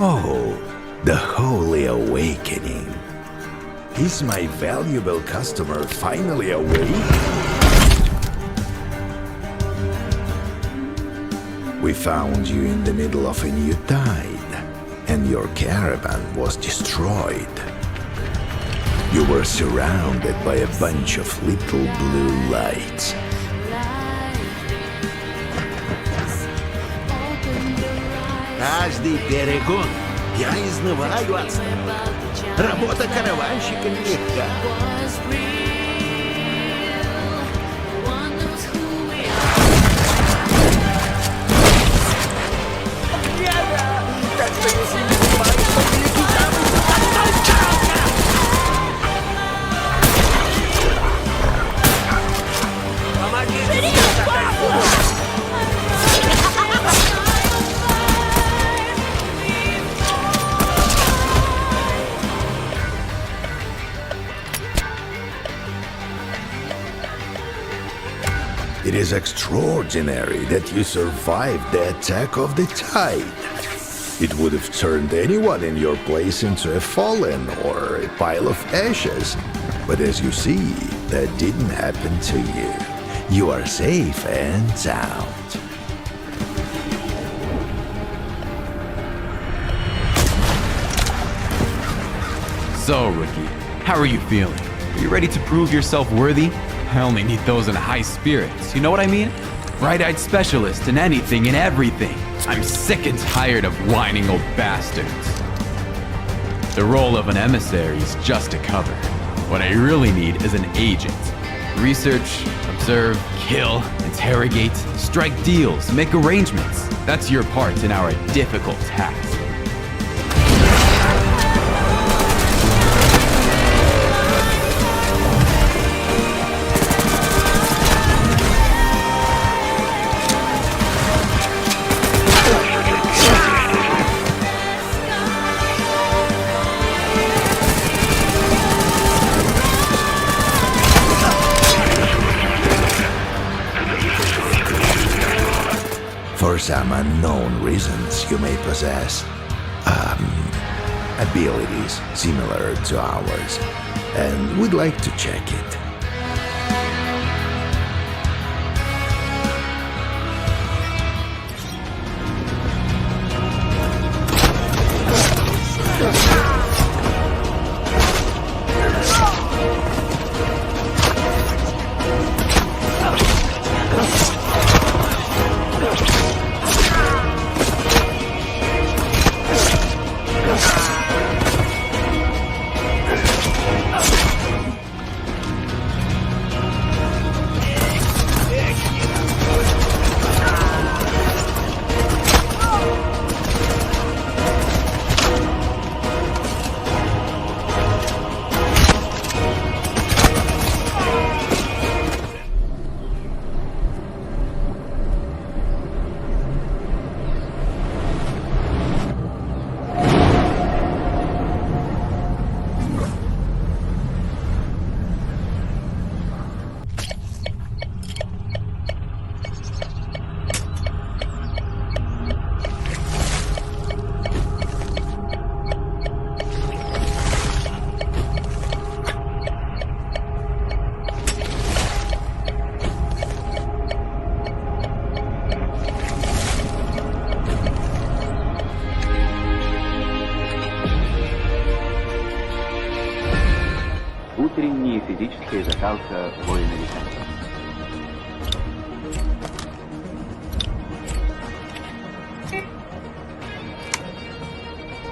Oh, the holy awakening. Is my valuable customer finally awake? We found you in the middle of a new tide, and your caravan was destroyed. You were surrounded by a bunch of little blue lights. Каждый перегон я изнываю от страха. Работа караванщика нелегка. It is extraordinary that you survived the attack of the tide. It would have turned anyone in your place into a fallen or a pile of ashes. But as you see, that didn't happen to you. You are safe and sound. So, rookie, how are you feeling? Are you ready to prove yourself worthy? I only need those in high spirits, you know what I mean? Bright-eyed specialist in anything and everything. I'm sick and tired of whining old bastards. The role of an emissary is just a cover. What I really need is an agent. Research, observe, kill, interrogate, strike deals, make arrangements. That's your part in our difficult task. For some unknown reasons, you may possess abilities similar to ours, and we'd like to check it. Утренняя физическая закалка воина-летателя.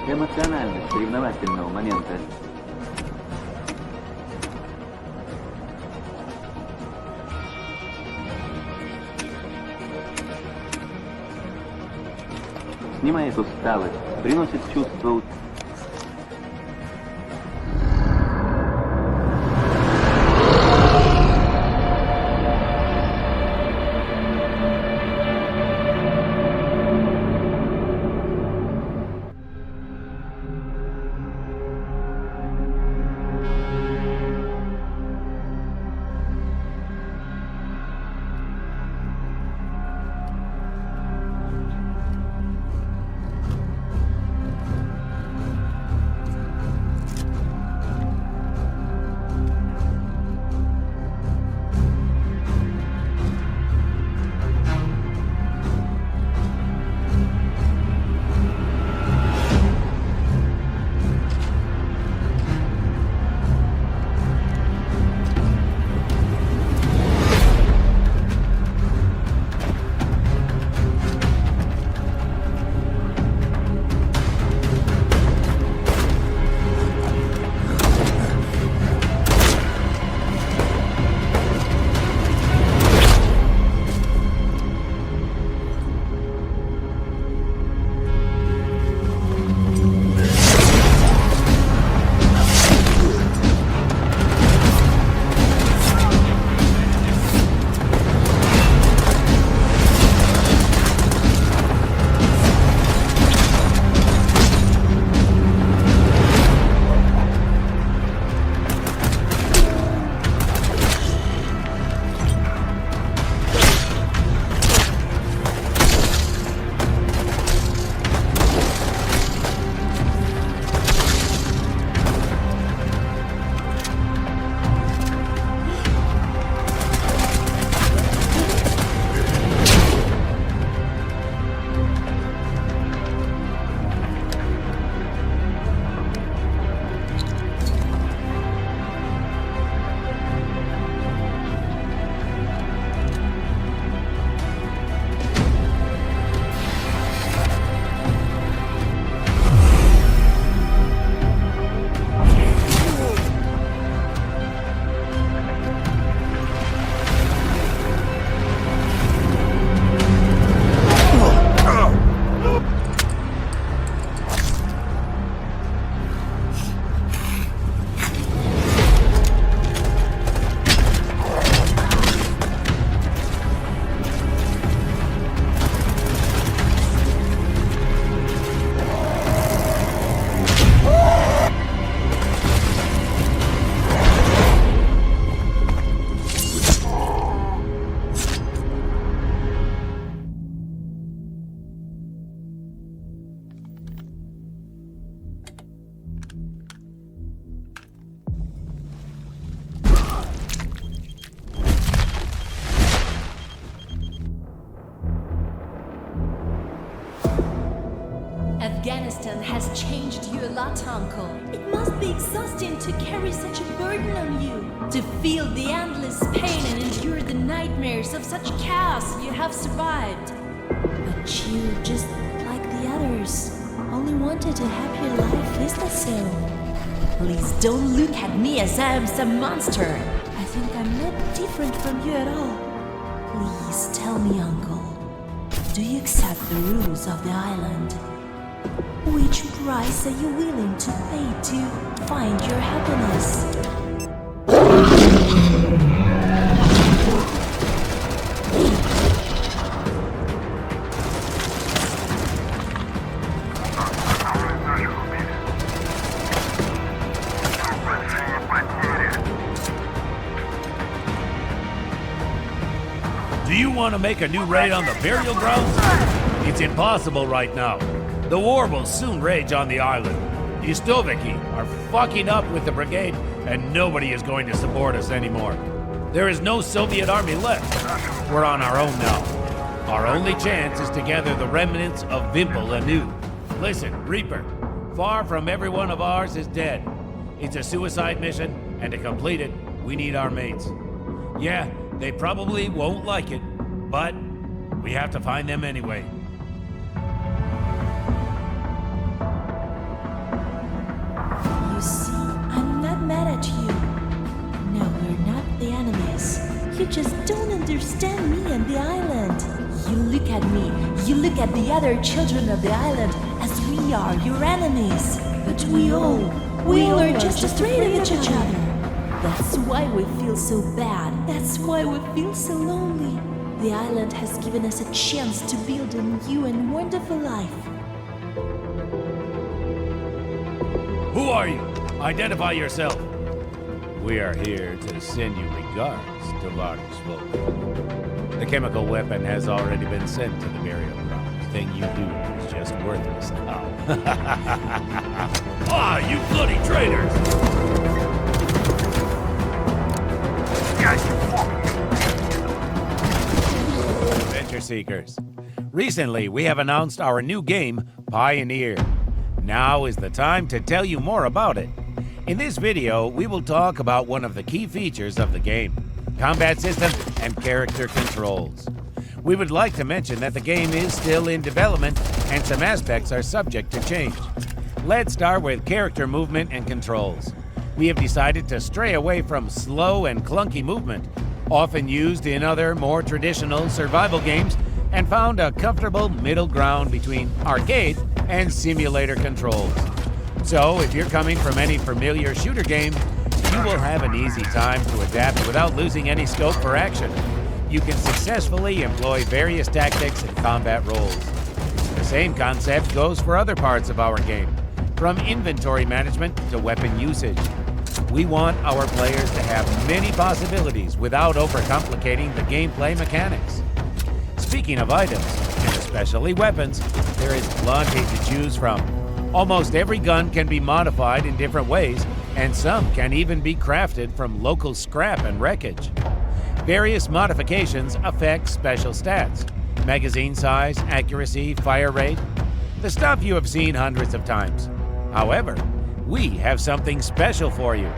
Эмоциональность соревновательного момента. Снимает усталость, приносит чувство. Afghanistan has changed you a lot, Uncle. It must be exhausting to carry such a burden on you, to feel the endless pain and endure the nightmares of such chaos you have survived. But you, just like the others, only wanted a happier life, is that so? Please don't look at me as I am some monster. I think I'm not different from you at all. Please tell me, Uncle, do you accept the rules of the island? Which price are you willing to pay to find your happiness? Do you want to make a new raid on the burial grounds? It's impossible right now. The war will soon rage on the island. The Istoviki are fucking up with the brigade, and nobody is going to support us anymore. There is no Soviet army left. We're on our own now. Our only chance is to gather the remnants of Vimpel anew. Listen, Reaper, far from every one of ours is dead. It's a suicide mission, and to complete it, we need our mates. Yeah, they probably won't like it, but we have to find them anyway. You see, I'm not mad at you. No, we're not the enemies. You just don't understand me and the island. You look at me, you look at the other children of the island as we are your enemies. But we all are just afraid of each other. That's why we feel so bad. That's why we feel so lonely. The island has given us a chance to build a new and wonderful life. Who are you? Identify yourself. We are here to send you regards, Tovarish's folk. The chemical weapon has already been sent to the burial ground. The thing you do is just worthless now. Ah, you bloody traitors! Adventure Seekers. Recently, we have announced our new game, Pioneer. Now is the time to tell you more about it. In this video, we will talk about one of the key features of the game, combat system and character controls. We would like to mention that the game is still in development and some aspects are subject to change. Let's start with character movement and controls. We have decided to stray away from slow and clunky movement, often used in other more traditional survival games, and found a comfortable middle ground between arcade and simulator controls. So if you're coming from any familiar shooter game, you will have an easy time to adapt without losing any scope for action. You can successfully employ various tactics and combat roles. The same concept goes for other parts of our game, from inventory management to weapon usage. We want our players to have many possibilities without overcomplicating the gameplay mechanics. Speaking of items, and especially weapons, there is plenty to choose from. Almost every gun can be modified in different ways, and some can even be crafted from local scrap and wreckage. Various modifications affect special stats: magazine size, accuracy, fire rate, the stuff you have seen hundreds of times. However, we have something special for you.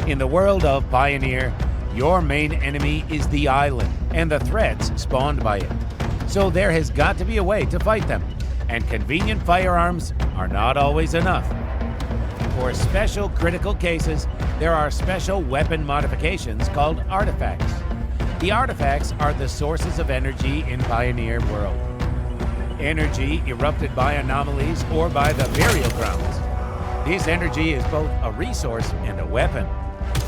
In the world of Pioneer, your main enemy is the island and the threats spawned by it. So there has got to be a way to fight them, and convenient firearms are not always enough. For special critical cases, there are special weapon modifications called artifacts. The artifacts are the sources of energy in Pioneer world. Energy erupted by anomalies or by the burial grounds. This energy is both a resource and a weapon.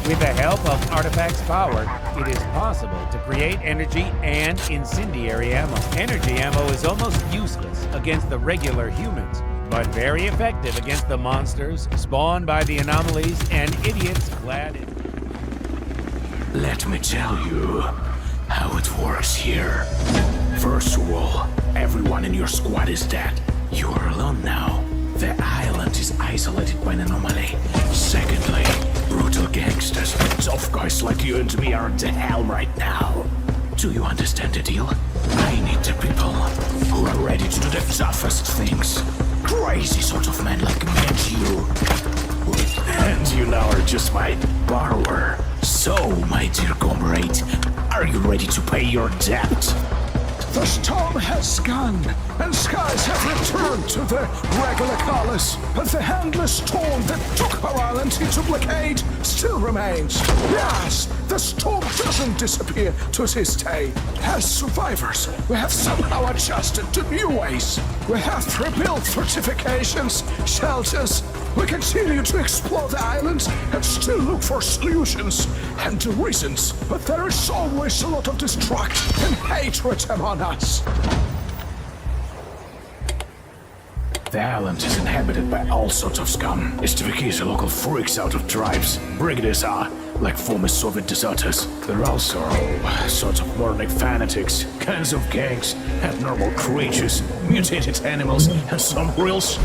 With the help of artifacts' power, it is possible to create energy and incendiary ammo. Energy ammo is almost useless against the regular humans, but very effective against the monsters spawned by the anomalies and idiots clad in... Let me tell you how it works here. First of all, everyone in your squad is dead. You are alone now. The island is isolated by an anomaly. Secondly, brutal gangsters, tough guys like you and me are at the helm right now. Do you understand the deal? I need the people who are ready to do the toughest things. just my borrower. So, my dear comrade, are you ready to pay your debt? The storm has gone, and skies have returned to their regular colors. But the endless storm that took our island into blockade still remains. Yes, the storm doesn't disappear to this day. As survivors, we have somehow adjusted to new ways. We have rebuilt fortifications, shelters. We continue to explore the island and still look for solutions and reasons. But there is always a lot of destruction and hatred among us. The island is inhabited by all sorts of scum. Este local freaks out of tribes. Brigaders are like former Soviet deserters. There are also all sorts of moronic fanatics, kinds of gangs, abnormal creatures, mutated animals, and some reals.